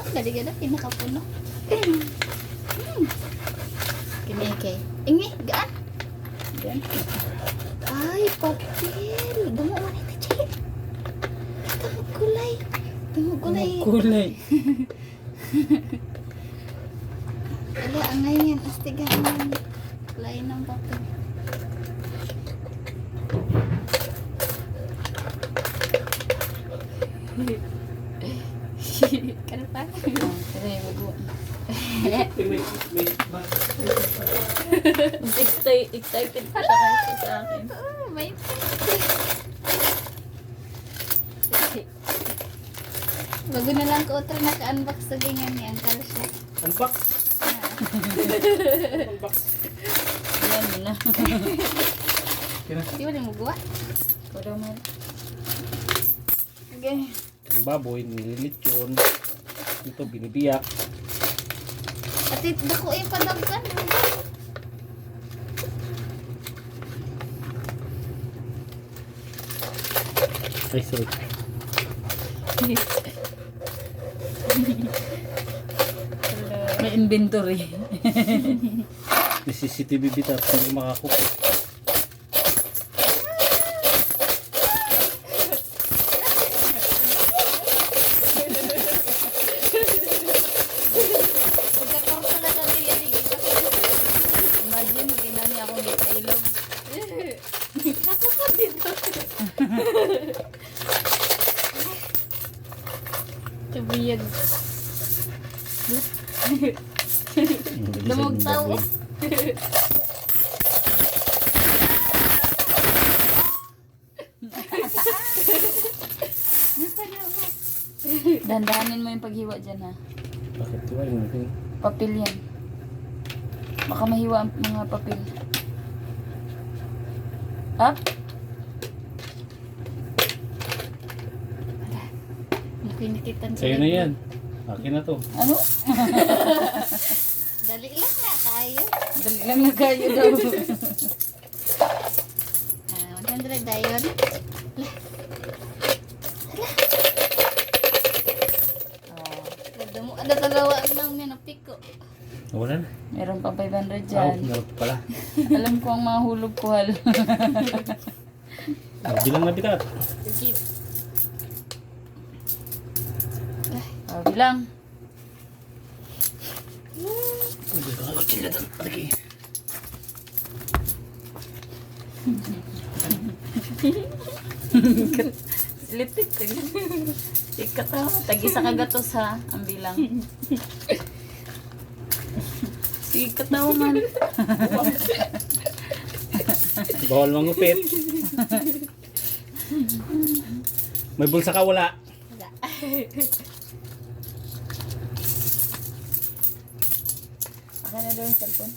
Dali ka na, pinakapuno. Kinike. Ingi, gaan. Gaan. Ay, papel. Damo man ito, Chay. Damo kulay. Damo kulay. Kulay. Wala, ang ngayon. Astigan ng kulay ng papel. Kano pa? Tara, mag-uwan. May Excited pa siya kasi sa akin. Oh, may bago na lang ko utro naka-unbox sa ganyan ni Uncle siya. unbox. Unbox. Yan mo na. Di ba na mo gawa? Wala man. Okay. Ang baboy, nililit yun. Ito, binibiyak. At dako ay padagkan. Ay, sorry. May inventory. May CCTV bita at hindi makakuha. Pagkakorsa na dali yan. Imagine, ginani akong gitailog. Ako ka dito. Kabiyag. Damog tao. Dandahanin mo yung paghiwa dyan ha. Bakit ito ay hindi? Papel yan. Baka mahiwa ang mga papel. Up? Nakinikitan Sa'yo na yan. Akin na to. Ano? Dali lang na kaya. Dali lang na kayo daw. 100 dayon. Damo ada tagawa nang may napiko. Wala na. Meron pa 500 Ah, dyan. meron pa pala. Alam ko ang mga hulog ko hal. Bilang na bitat. Sige. Bilang. Slitik. Ikat ha. Tag-isa kagatos ha. Ang bilang. Ikat na man. Bawal mangupit. May bulsa ka wala. Wala. Akin na daw yung cellphone.